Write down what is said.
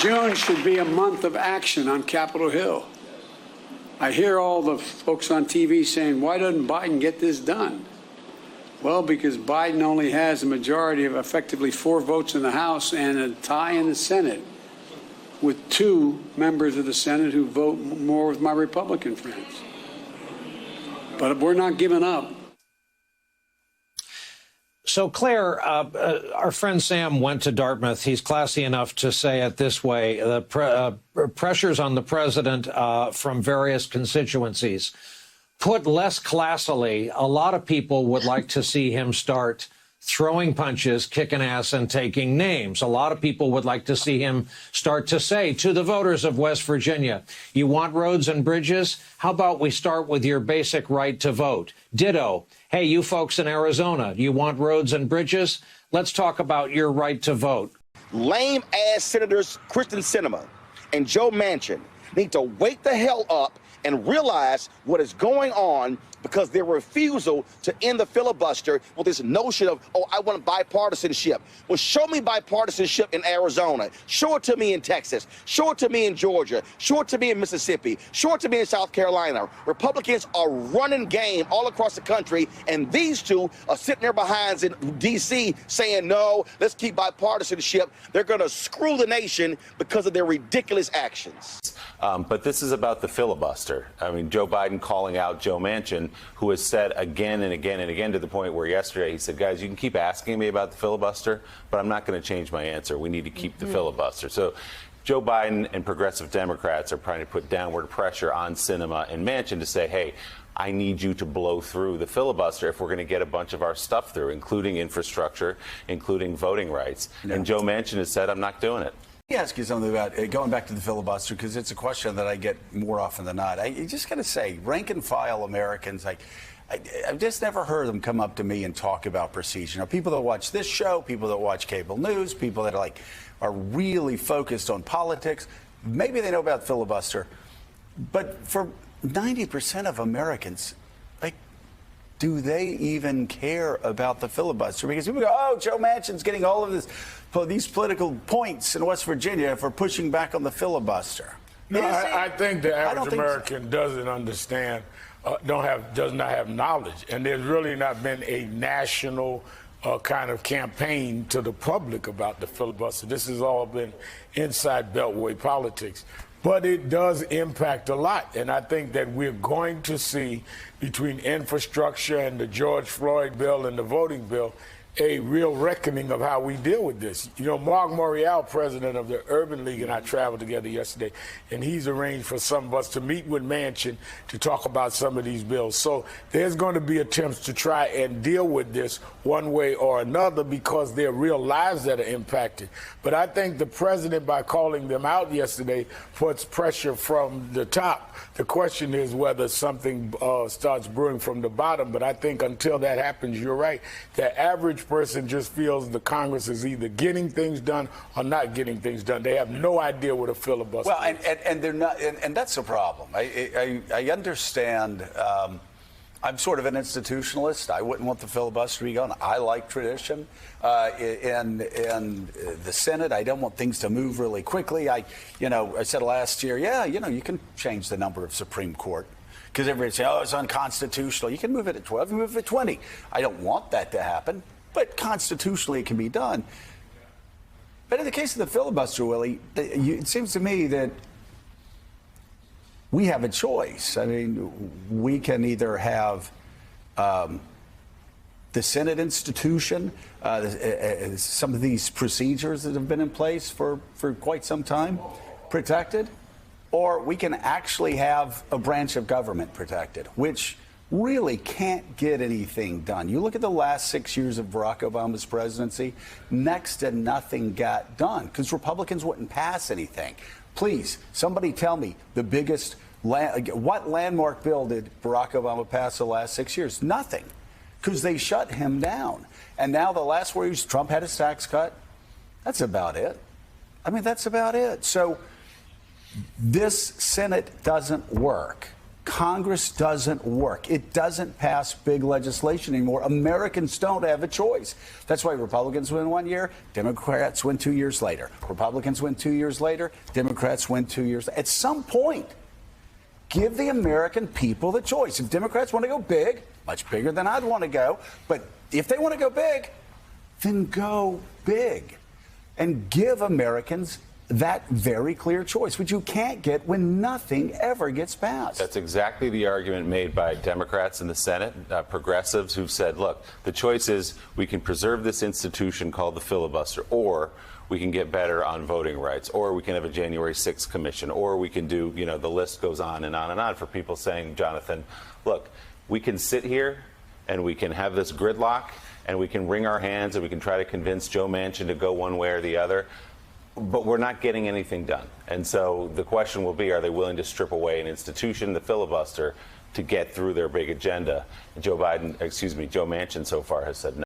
June should be a month of action on Capitol Hill. I hear all the folks on TV saying, why doesn't Biden get this done? Well, because Biden only has a majority of effectively 4 votes in the House and a tie in the Senate, with 2 members of the Senate who vote more with my Republican friends. But we're not giving up. So, Claire, our friend Sam went to Dartmouth. He's classy enough to say it this way. The pressures on the president from various constituencies. Put less classily, a lot of people would like to see him start throwing punches, kicking ass, and taking names. A lot of people would like to see him start to say to the voters of West Virginia, you want roads and bridges? How about we start with your basic right to vote? Ditto. Hey, you folks in Arizona, do you want roads and bridges? Let's talk about your right to vote. Lame-ass Senators Kristen Sinema and Joe Manchin need to wake the hell up and realize what is going on, because their refusal to end the filibuster with this notion of, oh, I want bipartisanship. Well, show me bipartisanship in Arizona. Show it to me in Texas. Show it to me in Georgia. Show it to me in Mississippi. Show it to me in South Carolina. Republicans are running game all across the country, and these two are sitting there behind in D.C. saying, no, let's keep bipartisanship. They're going to screw the nation because of their ridiculous actions. But this is about the filibuster. I mean, Joe Biden calling out Joe Manchin, who has said again and again and again, to the point where yesterday he said, guys, you can keep asking me about the filibuster, but I'm not going to change my answer. We need to keep the filibuster. So Joe Biden and progressive Democrats are trying to put downward pressure on Sinema and Manchin to say, hey, I need you to blow through the filibuster if we're going to get a bunch of our stuff through, including infrastructure, including voting rights. No. And Joe Manchin has said, I'm not doing it. Let me ask you something about going back to the filibuster, because it's a question that I get more often than not. You just got to say, rank and file Americans, I've just never heard them come up to me and talk about procedure. Now, people that watch this show, people that watch cable news, people that are really focused on politics, maybe they know about filibuster. But for 90% of Americans, do they even care about the filibuster? Because people go, oh, Joe Manchin's getting all of these political points in West Virginia for pushing back on the filibuster. No, I think the average American doesn't understand, does not have knowledge. And there's really not been a national kind of campaign to the public about the filibuster. This has all been inside Beltway politics. But it does impact a lot. And I think that we're going to see, between infrastructure and the George Floyd bill and the voting bill, a real reckoning of how we deal with this. You know, Mark Morial, president of the Urban League, and I traveled together yesterday, and he's arranged for some of us to meet with Manchin to talk about some of these bills. So there's going to be attempts to try and deal with this one way or another, because there are real lives that are impacted. But I think the president, by calling them out yesterday, puts pressure from the top. The question is whether something starts brewing from the bottom. But I think until that happens, you're right, the average person just feels the Congress is either getting things done or not getting things done. They have no idea what a filibuster is. And they're not, and that's a problem. I understand. I'm sort of an institutionalist. I wouldn't want the filibuster to be gone. I like tradition. In the Senate, I don't want things to move really quickly. I said last year, you can change the number of Supreme Court, because everybody say, oh, it's unconstitutional. You can move it at 12, you move it at 20. I don't want that to happen, but constitutionally it can be done. But in the case of the filibuster, Willie, it seems to me that we have a choice. I mean, we can either have the Senate institution, some of these procedures that have been in place for quite some time, protected, or we can actually have a branch of government protected, which really can't get anything done. You look at the last 6 years of Barack Obama's presidency, next to nothing got done because Republicans wouldn't pass anything. Please, somebody tell me the biggest, what landmark bill did Barack Obama pass the last 6 years? Nothing, because they shut him down. And now the last where Trump had his tax cut, that's about it. I mean, that's about it. So this Senate doesn't work. Congress doesn't work. It doesn't pass big legislation anymore. Americans don't have a choice. That's why Republicans win 1 year, Democrats win 2 years later. Republicans win 2 years later, Democrats win 2 years. At some point, give the American people the choice. If Democrats want to go big, much bigger than I'd want to go, but if they want to go big, then go big and give Americans that very clear choice, which you can't get when nothing ever gets passed. That's exactly the argument made by Democrats in the Senate, progressives who've said, look, the choice is we can preserve this institution called the filibuster, or we can get better on voting rights, or we can have a January 6th commission, or we can do, the list goes on and on and on for people saying, Jonathan, look, we can sit here and we can have this gridlock and we can wring our hands and we can try to convince Joe Manchin to go one way or the other, but we're not getting anything done. And so the question will be, are they willing to strip away an institution, the filibuster, to get through their big agenda? Joe Manchin so far has said no.